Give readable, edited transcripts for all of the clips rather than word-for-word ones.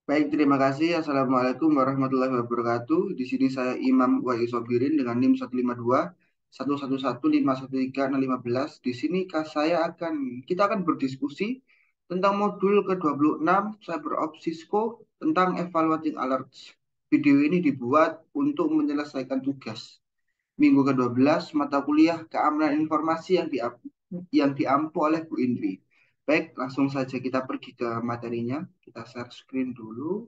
Baik, terima kasih. Assalamualaikum warahmatullahi wabarakatuh. Di sini saya Imam Wahyu Sobirin dengan NIM 152 111 513 Di sini kita akan berdiskusi tentang modul ke-26 Cyber Ops Cisco tentang Evaluating Alerts. Video ini dibuat untuk menyelesaikan tugas minggu ke-12 mata kuliah keamanan informasi yang diampu oleh Bu Indri. Baik, langsung saja kita pergi ke materinya. Kita share screen dulu.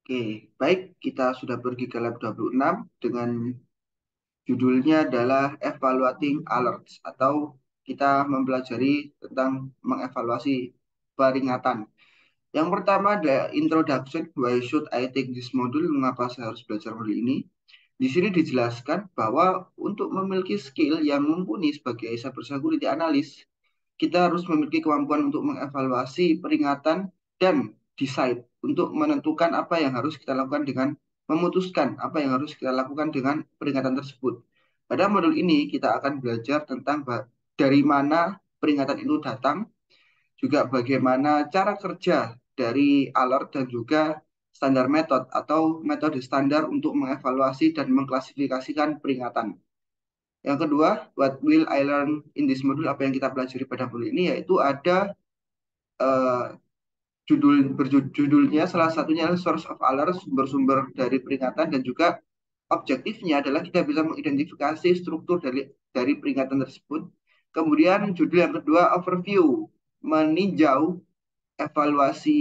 Oke, baik, kita sudah pergi ke lab 26 dengan judulnya adalah Evaluating Alerts atau kita mempelajari tentang mengevaluasi peringatan. Yang pertama ada introduction, why should I take this module? Mengapa saya harus belajar modul ini? Di sini dijelaskan bahwa untuk memiliki skill yang mumpuni sebagai cybersecurity analyst, kita harus memiliki kemampuan untuk mengevaluasi peringatan dan decide untuk menentukan apa yang harus kita lakukan dengan memutuskan apa yang harus kita lakukan dengan peringatan tersebut. Pada modul ini kita akan belajar tentang dari mana peringatan itu datang, juga bagaimana cara kerja dari alert dan juga standar metode atau metode standar untuk mengevaluasi dan mengklasifikasikan peringatan. Yang kedua, what will I learn in this module? Apa yang kita pelajari pada modul ini yaitu ada eh, judulnya salah satunya adalah source of alert, sumber-sumber dari peringatan dan juga objektifnya adalah kita bisa mengidentifikasi struktur dari peringatan tersebut. Kemudian judul yang kedua overview, meninjau evaluasi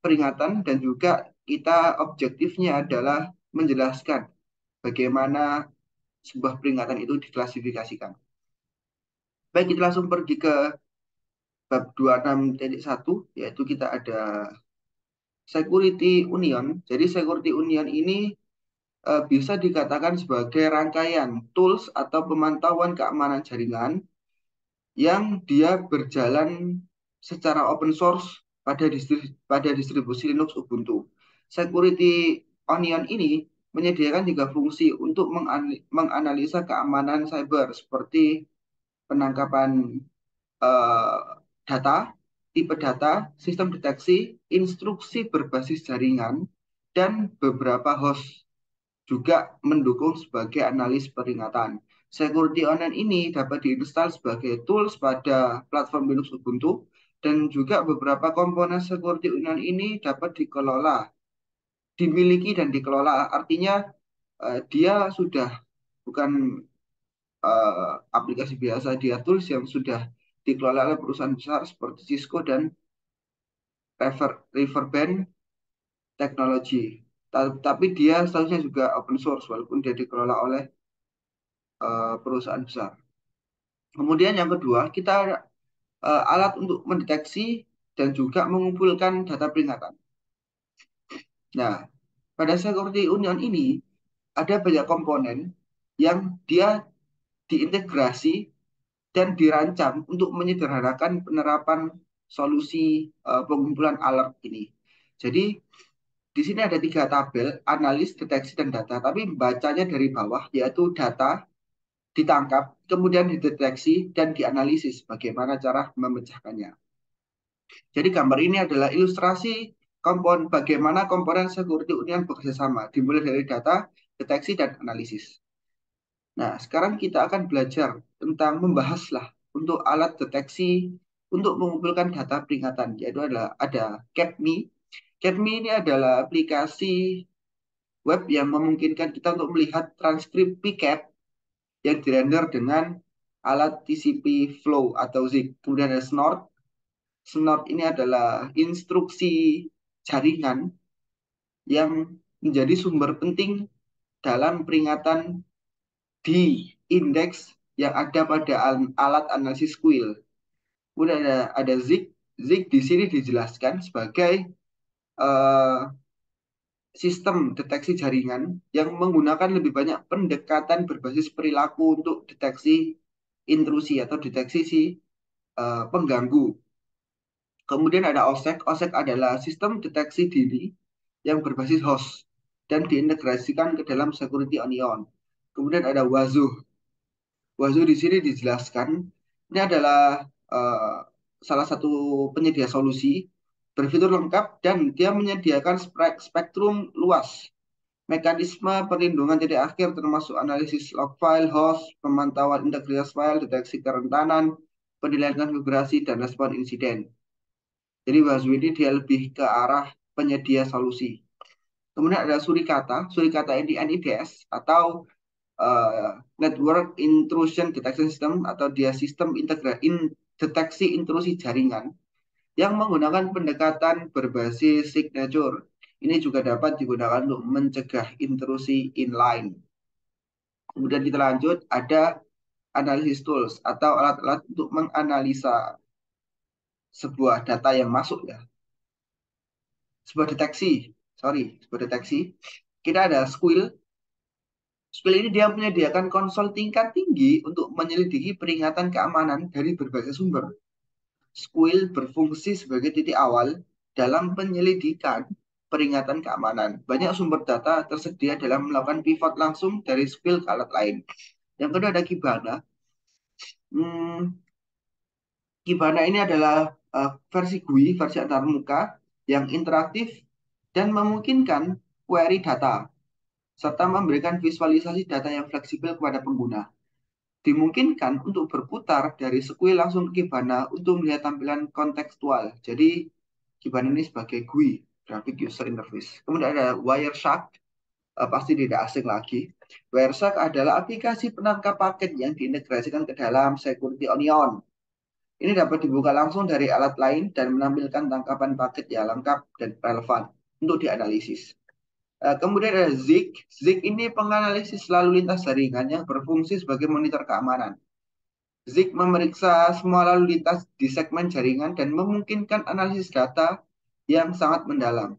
peringatan dan juga kita objektifnya adalah menjelaskan bagaimana sebuah peringatan itu diklasifikasikan. Baik, kita langsung pergi ke bab 26.1 yaitu kita ada Security Union. Jadi Security Union ini bisa dikatakan sebagai rangkaian tools atau pemantauan keamanan jaringan yang dia berjalan secara open source pada distribusi Linux Ubuntu. Security Onion ini menyediakan tiga fungsi untuk menganalisa keamanan cyber seperti penangkapan eh, data, tipe data, sistem deteksi, instruksi berbasis jaringan, dan beberapa host juga mendukung sebagai analis peringatan. Security Online ini dapat diinstal sebagai tools pada platform Linux Ubuntu dan juga beberapa komponen Security Online ini dapat dimiliki dan dikelola. Artinya dia sudah bukan aplikasi biasa, dia tools yang sudah dikelola oleh perusahaan besar seperti Cisco dan Riverbend Technology. Tapi dia seharusnya juga open source walaupun dia dikelola oleh perusahaan besar. Kemudian yang kedua, kita alat untuk mendeteksi dan juga mengumpulkan data peringatan. Nah, pada security union ini ada banyak komponen yang dia diintegrasi dan dirancang untuk menyederhanakan penerapan solusi pengumpulan alert ini. Jadi di sini ada tiga tabel, analis, deteksi, dan data. Tapi bacanya dari bawah, yaitu data ditangkap, kemudian dideteksi, dan dianalisis bagaimana cara memecahkannya. Jadi gambar ini adalah ilustrasi bagaimana komponen security union bekerja sama, dimulai dari data, deteksi, dan analisis. Nah, sekarang kita akan belajar tentang membahaslah untuk alat deteksi untuk mengumpulkan data peringatan, yaitu ada CAPMI. CAPMI ini adalah aplikasi web yang memungkinkan kita untuk melihat transkrip PCAP yang dirender dengan alat TCP flow atau ZIG. Kemudian ada Snort. Snort ini adalah instruksi jaringan yang menjadi sumber penting dalam peringatan di indeks yang ada pada alat analisis kuil. Kemudian ada ZIG. ZIG di sini dijelaskan sebagai uh, sistem deteksi jaringan yang menggunakan lebih banyak pendekatan berbasis perilaku untuk deteksi intrusi atau deteksi pengganggu. Kemudian ada OSEC. OSEC adalah sistem deteksi diri yang berbasis host dan diintegrasikan ke dalam security onion. Kemudian ada WASU. WASU di sini dijelaskan ini adalah uh, salah satu penyedia solusi berfitur lengkap dan dia menyediakan spektrum luas mekanisme perlindungan titik akhir termasuk analisis log file, host, pemantauan integritas file, deteksi kerentanan, penilaian konfigurasi, dan respon insiden. Jadi Wahyu ini dia lebih ke arah penyedia solusi. Kemudian ada Surikata. Surikata ini NIDS atau Network Intrusion Detection System atau dia sistem deteksi intrusi jaringan yang menggunakan pendekatan berbasis signature. Ini juga dapat digunakan untuk mencegah intrusi inline. Kemudian kita lanjut, ada analisis tools atau alat-alat untuk menganalisa sebuah data yang masuk ya. Sebuah deteksi. Kita ada Squill. Squill ini dia menyediakan konsol tingkat tinggi untuk menyelidiki peringatan keamanan dari berbagai sumber. Squill berfungsi sebagai titik awal dalam penyelidikan peringatan keamanan. Banyak sumber data tersedia dalam melakukan pivot langsung dari Squill ke alat lain. Yang kedua ada Kibana. Hmm, Kibana ini adalah versi GUI, versi antarmuka yang interaktif dan memungkinkan query data serta memberikan visualisasi data yang fleksibel kepada pengguna. Dimungkinkan untuk berputar dari Squid langsung ke Kibana untuk melihat tampilan kontekstual. Jadi Kibana ini sebagai GUI, Graphic User Interface. Kemudian ada Wireshark, pasti tidak asing lagi. Wireshark adalah aplikasi penangkap paket yang diintegrasikan ke dalam Security Onion. Ini dapat dibuka langsung dari alat lain dan menampilkan tangkapan paket yang lengkap dan relevan untuk dianalisis. Kemudian ada Zik. Zik ini penganalisis lalu lintas jaringan yang berfungsi sebagai monitor keamanan. Zik memeriksa semua lalu lintas di segmen jaringan dan memungkinkan analisis data yang sangat mendalam.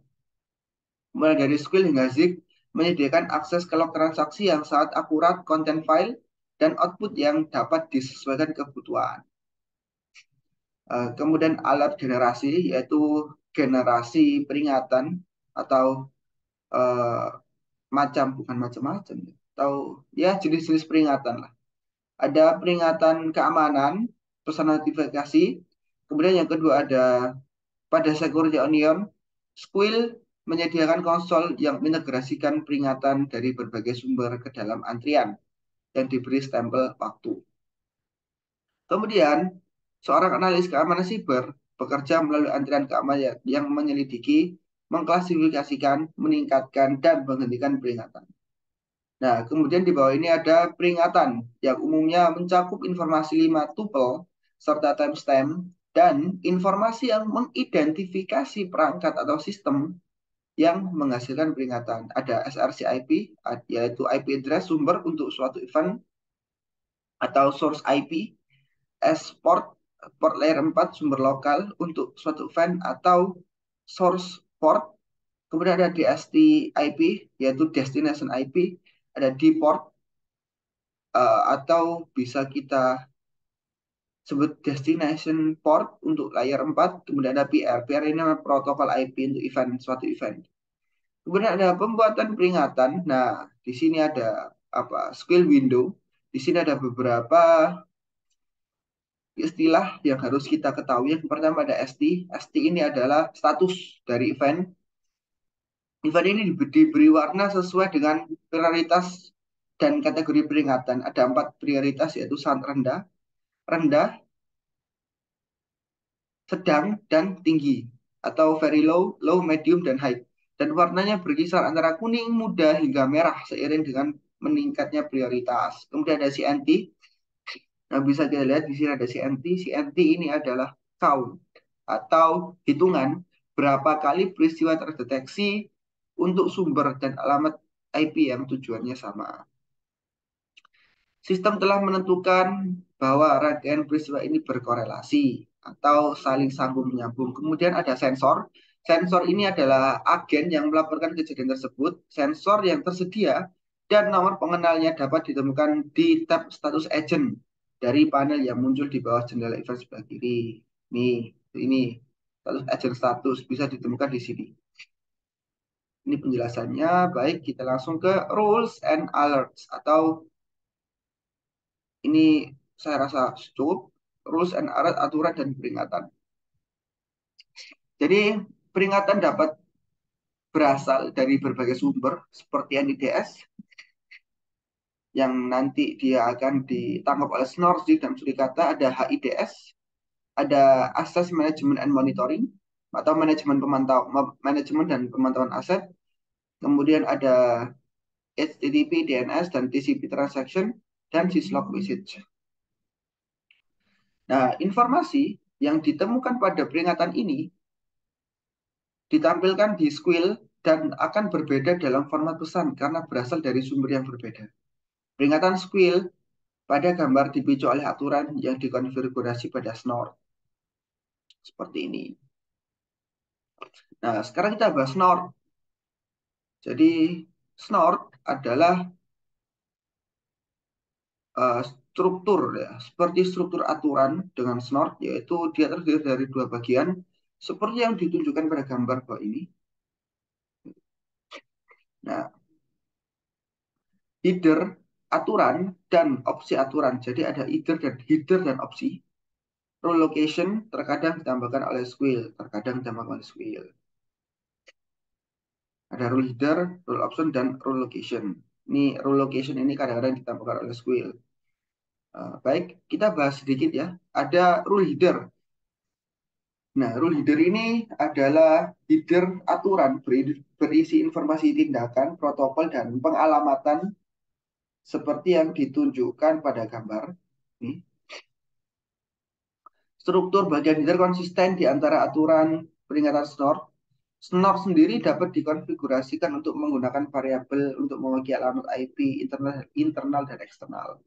Mulai dari Squill hingga Zik menyediakan akses ke log transaksi yang sangat akurat, konten file, dan output yang dapat disesuaikan kebutuhan. Kemudian alat generasi, yaitu generasi peringatan atau uh, bukan macam-macam, atau ya jenis-jenis peringatan lah. Ada peringatan keamanan, pesan notifikasi. Kemudian yang kedua ada pada Security Onion, Squill menyediakan konsol yang mengintegrasikan peringatan dari berbagai sumber ke dalam antrian yang diberi stempel waktu. Kemudian, seorang analis keamanan siber bekerja melalui antrian keamanan yang menyelidiki, mengklasifikasikan, meningkatkan, dan menghentikan peringatan. Nah, kemudian di bawah ini ada peringatan yang umumnya mencakup informasi 5 tuple serta timestamp dan informasi yang mengidentifikasi perangkat atau sistem yang menghasilkan peringatan. Ada SRC IP, yaitu IP address sumber untuk suatu event atau source IP, S-port, port layer 4 sumber lokal untuk suatu event atau source port. Kemudian ada DST IP, yaitu destination IP, ada D-port, atau bisa kita sebut destination port untuk layer 4. Kemudian ada PR. PR ini adalah protokol IP untuk suatu event. Kemudian ada pembuatan peringatan. Nah, di sini ada skill window. Di sini ada beberapa istilah yang harus kita ketahui. Yang pertama ada ST. ST ini adalah status dari event. Event ini diberi warna sesuai dengan prioritas dan kategori peringatan. Ada 4 prioritas, yaitu sangat rendah, rendah, sedang, dan tinggi. Atau very low, low, medium, dan high. Dan warnanya berkisar antara kuning, muda, hingga merah seiring dengan meningkatnya prioritas. Kemudian ada CNT. Nah, bisa kita lihat di sini ada CNT. CNT ini adalah count atau hitungan berapa kali peristiwa terdeteksi untuk sumber dan alamat IP yang tujuannya sama. Sistem telah menentukan bahwa rangkaian peristiwa ini berkorelasi atau saling sambung menyambung. Kemudian ada sensor. Sensor ini adalah agen yang melaporkan kejadian tersebut. Sensor yang tersedia dan nomor pengenalnya dapat ditemukan di tab status agent dari panel yang muncul di bawah jendela event sebelah kiri. Ini status agent status bisa ditemukan di sini. Ini penjelasannya. Baik, kita langsung ke rules and alerts atau ini saya rasa cukup. Rules and alert, aturan dan peringatan. Jadi peringatan dapat berasal dari berbagai sumber seperti NIDS yang nanti dia akan ditangkap oleh SNORSDI dan Surikata, ada HIDS, ada Access Management and Monitoring atau manajemen dan pemantauan aset, kemudian ada HTTP, DNS, dan TCP transaction, dan syslog message. Nah, informasi yang ditemukan pada peringatan ini ditampilkan di squeal dan akan berbeda dalam format pesan karena berasal dari sumber yang berbeda. Peringatan squeal pada gambar dipicu oleh aturan yang dikonfigurasi pada snort. Seperti ini. Nah, sekarang kita bahas snort. Jadi, snort adalah struktur ya, seperti struktur aturan dengan snort, yaitu dia terdiri dari dua bagian, seperti yang ditunjukkan pada gambar bawah ini. Nah, header aturan dan opsi aturan. Jadi ada header dan opsi. Rule location terkadang ditambahkan oleh squeal, terkadang ditambahkan oleh squeal. Ada rule header, rule option, dan rule location. Ini rule location ini kadang-kadang ditambahkan oleh squeal. Baik, kita bahas sedikit ya. Ada rule header. Nah, rule header ini adalah header aturan berisi informasi tindakan, protokol, dan pengalamatan seperti yang ditunjukkan pada gambar. Nih. Struktur bagian header konsisten di antara aturan peringatan snort. Snort sendiri dapat dikonfigurasikan untuk menggunakan variabel untuk mewakili alamat IP internal dan eksternal.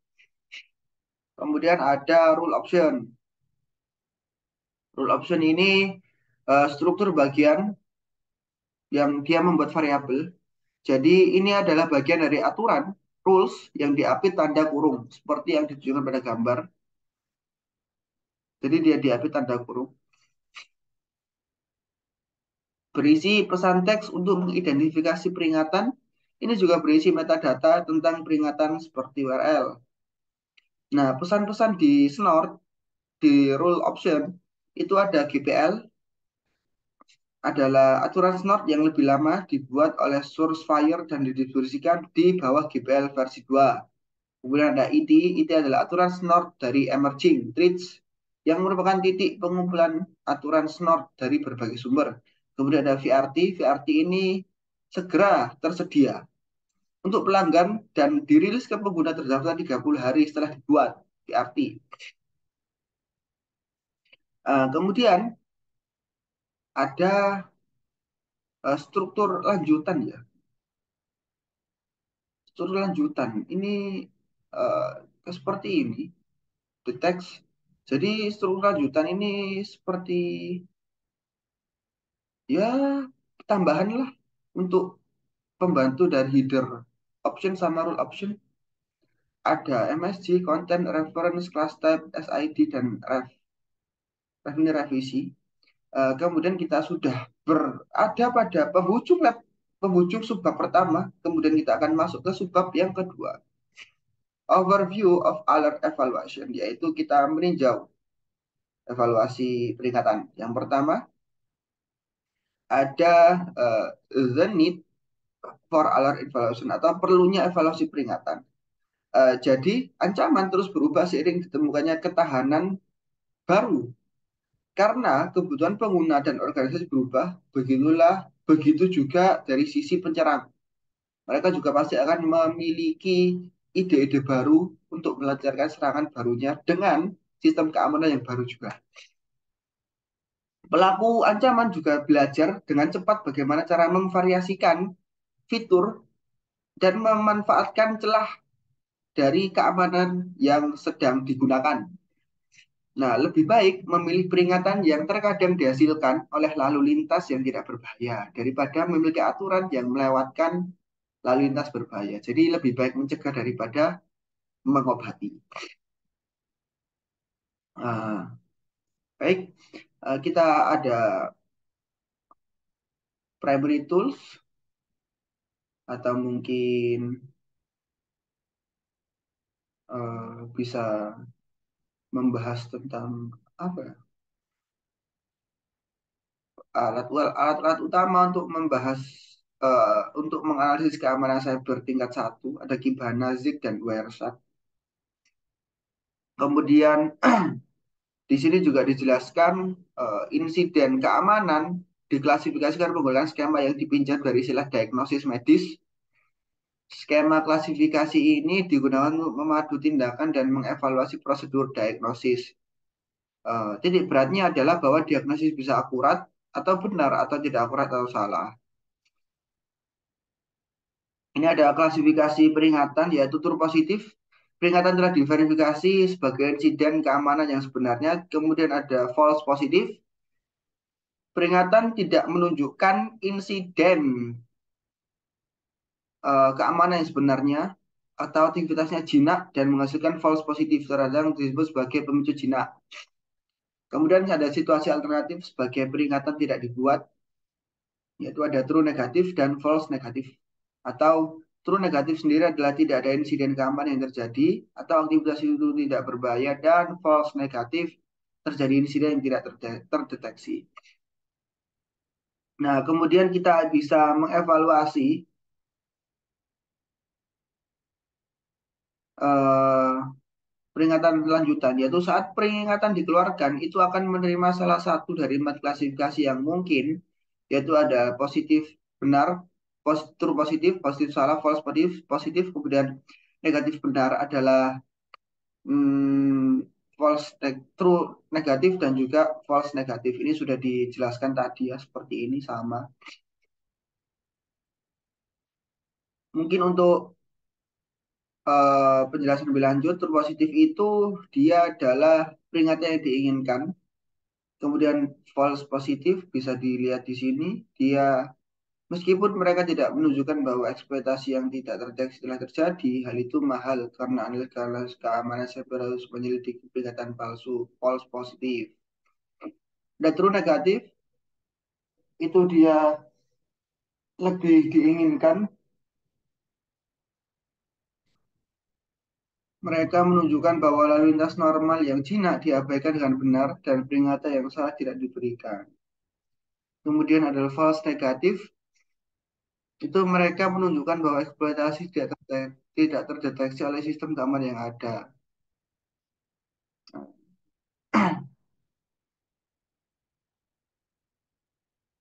Kemudian ada rule option. Rule option ini struktur bagian yang dia membuat variabel. Jadi ini adalah bagian dari aturan rules yang diapit tanda kurung seperti yang ditunjukkan pada gambar. Jadi dia diapit tanda kurung. Berisi pesan teks untuk mengidentifikasi peringatan. Ini juga berisi metadata tentang peringatan seperti URL. Nah, pesan-pesan di snort, di rule option, itu ada GPL, adalah aturan snort yang lebih lama dibuat oleh Sourcefire dan didistribusikan di bawah GPL versi 2. Kemudian ada ID, ID adalah aturan snort dari emerging threads yang merupakan titik pengumpulan aturan snort dari berbagai sumber. Kemudian ada VRT, VRT ini segera tersedia untuk pelanggan dan dirilis ke pengguna terdaftar 30 hari setelah dibuat VRT. Kemudian ada struktur lanjutan ya. Struktur lanjutan ini uh, seperti ini, the text. Jadi struktur lanjutan ini seperti ya tambahan lah untuk pembantu dari header option sama rule option. Ada MSG, content, reference, class type, SID, dan ini revisi. Kemudian kita sudah berada pada penghujung subbab pertama, kemudian kita akan masuk ke subbab yang kedua. Overview of alert evaluation, yaitu kita meninjau evaluasi peringatan. Yang pertama, ada the need for alert evaluation atau perlunya evaluasi peringatan. Jadi, ancaman terus berubah seiring ditemukannya ketahanan baru. Karena kebutuhan pengguna dan organisasi berubah, begitu juga dari sisi penyerang. Mereka juga pasti akan memiliki ide-ide baru untuk melancarkan serangan barunya dengan sistem keamanan yang baru juga. Pelaku ancaman juga belajar dengan cepat bagaimana cara memvariasikan fitur dan memanfaatkan celah dari keamanan yang sedang digunakan. Nah, lebih baik memilih peringatan yang terkadang dihasilkan oleh lalu lintas yang tidak berbahaya daripada memiliki aturan yang melewatkan lalu lintas berbahaya. Jadi lebih baik mencegah daripada mengobati. Baik, kita ada primary tools atau mungkin bisa membahas tentang apa ya? alat-alat utama untuk membahas untuk menganalisis keamanan cyber tingkat satu ada Kibana, Zik, dan Wireshark. Kemudian di sini juga dijelaskan insiden keamanan diklasifikasikan menggunakan skema yang dipinjam dari istilah diagnosis medis. Skema klasifikasi ini digunakan untuk memadu tindakan dan mengevaluasi prosedur diagnosis. Titik beratnya adalah bahwa diagnosis bisa akurat atau benar atau tidak akurat atau salah. Ini ada klasifikasi peringatan yaitu true positif. Peringatan telah diverifikasi sebagai insiden keamanan yang sebenarnya. Kemudian ada false positif. Peringatan tidak menunjukkan insiden keamanan yang sebenarnya atau aktivitasnya jinak dan menghasilkan false positif terhadap disebut sebagai pemicu jinak. Kemudian ada situasi alternatif sebagai peringatan tidak dibuat, yaitu ada true negatif dan false negatif. Atau true negatif sendiri adalah tidak ada insiden keamanan yang terjadi atau aktivitas itu tidak berbahaya, dan false negatif terjadi insiden yang tidak terdeteksi. Nah, kemudian kita bisa mengevaluasi eh, peringatan lanjutan, yaitu saat peringatan dikeluarkan itu akan menerima salah satu dari 4 klasifikasi yang mungkin, yaitu ada positif benar, true positif, positif salah, false positif, positif, kemudian negatif benar adalah true negatif, dan juga false negatif. Ini sudah dijelaskan tadi ya, seperti ini sama. Mungkin untuk penjelasan lebih lanjut, true positif itu dia adalah peringatan yang diinginkan. Kemudian false positif bisa dilihat di sini, dia meskipun mereka tidak menunjukkan bahwa eksploitasi yang tidak terdeteksi telah terjadi, hal itu mahal karena analis keamanan cyber harus menyelidiki peringatan palsu, false positif. Dan true negatif itu dia lebih diinginkan. Mereka menunjukkan bahwa lalu lintas normal yang jinak diabaikan dengan benar dan peringatan yang salah tidak diberikan. Kemudian adalah false negatif, itu mereka menunjukkan bahwa eksploitasi tidak terdeteksi oleh sistem keamanan yang ada.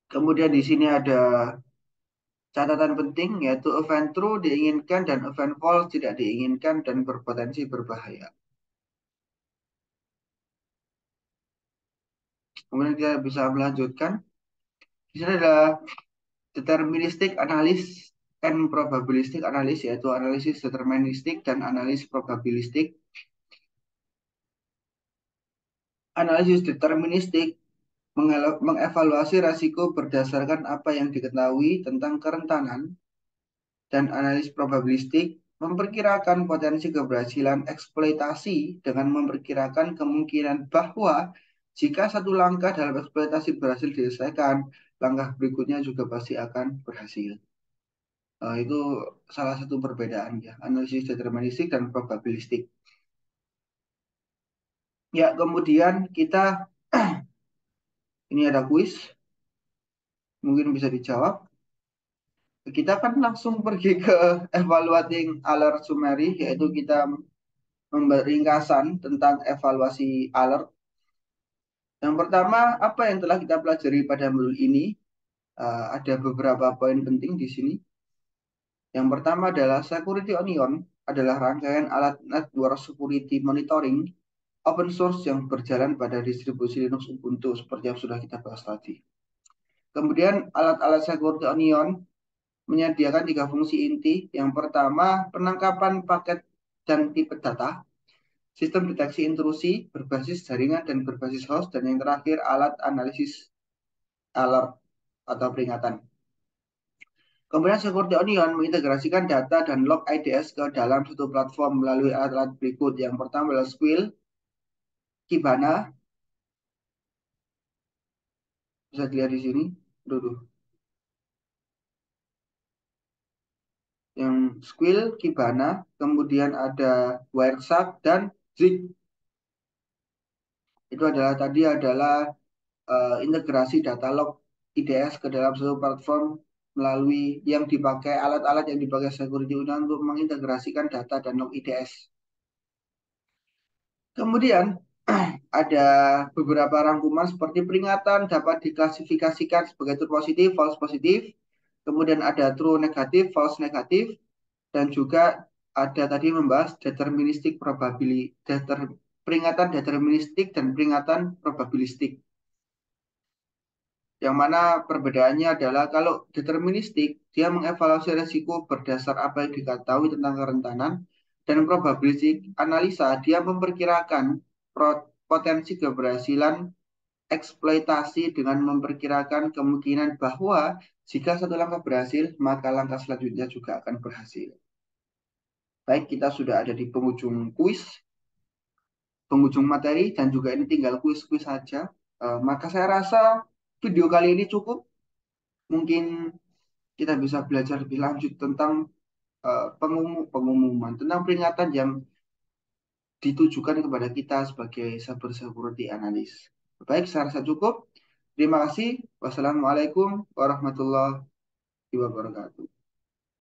Kemudian di sini ada catatan penting, yaitu event true diinginkan dan event false tidak diinginkan dan berpotensi berbahaya. Kemudian kita bisa melanjutkan. Di sini ada deterministic analysis and probabilistic analysis, yaitu analisis deterministik dan analisis probabilistik. Analisis deterministik mengevaluasi risiko berdasarkan apa yang diketahui tentang kerentanan, dan analis probabilistik memperkirakan potensi keberhasilan eksploitasi dengan memperkirakan kemungkinan bahwa jika satu langkah dalam eksploitasi berhasil diselesaikan, langkah berikutnya juga pasti akan berhasil. Itu salah satu perbedaan ya, analisis deterministik dan probabilistik. Ya, kemudian kita ini ada kuis, mungkin bisa dijawab. Kita kan langsung pergi ke evaluating alert summary, yaitu kita memberi ringkasan tentang evaluasi alert. Yang pertama, apa yang telah kita pelajari pada modul ini? Ada beberapa poin penting di sini. Yang pertama adalah Security Onion adalah rangkaian alat network security monitoring open source yang berjalan pada distribusi Linux Ubuntu seperti yang sudah kita bahas tadi. Kemudian alat-alat Security Onion menyediakan 3 fungsi inti. Yang pertama, penangkapan paket dan tipe data, sistem deteksi intrusi berbasis jaringan dan berbasis host, dan yang terakhir alat analisis alert atau peringatan. Kemudian Security Onion mengintegrasikan data dan log IDS ke dalam satu platform melalui alat-alat berikut. Yang pertama adalah Squill, Kibana, bisa dilihat di sini. Dulu. Yang Squill, Kibana, kemudian ada Wireshark dan Zik. Itu adalah tadi adalah integrasi data log IDS ke dalam satu platform melalui yang dipakai alat-alat yang dipakai security untuk mengintegrasikan data dan log IDS. Kemudian ada beberapa rangkuman seperti peringatan dapat diklasifikasikan sebagai true positif, false positif. Kemudian ada true negatif, false negatif. Dan juga ada tadi membahas deterministik peringatan deterministik dan peringatan probabilistik. Yang mana perbedaannya adalah kalau deterministik, dia mengevaluasi resiko berdasar apa yang diketahui tentang kerentanan, dan probabilistik analisa, dia memperkirakan potensi keberhasilan eksploitasi dengan memperkirakan kemungkinan bahwa jika satu langkah berhasil, maka langkah selanjutnya juga akan berhasil. Baik, kita sudah ada di penghujung materi, dan juga ini tinggal kuis-kuis saja. Maka saya rasa video kali ini cukup. Mungkin kita bisa belajar lebih lanjut tentang pengumuman, tentang peringatan yang ditujukan kepada kita sebagai cyber security analyst. Baik, saya rasa cukup. Terima kasih. Wassalamualaikum warahmatullahi wabarakatuh.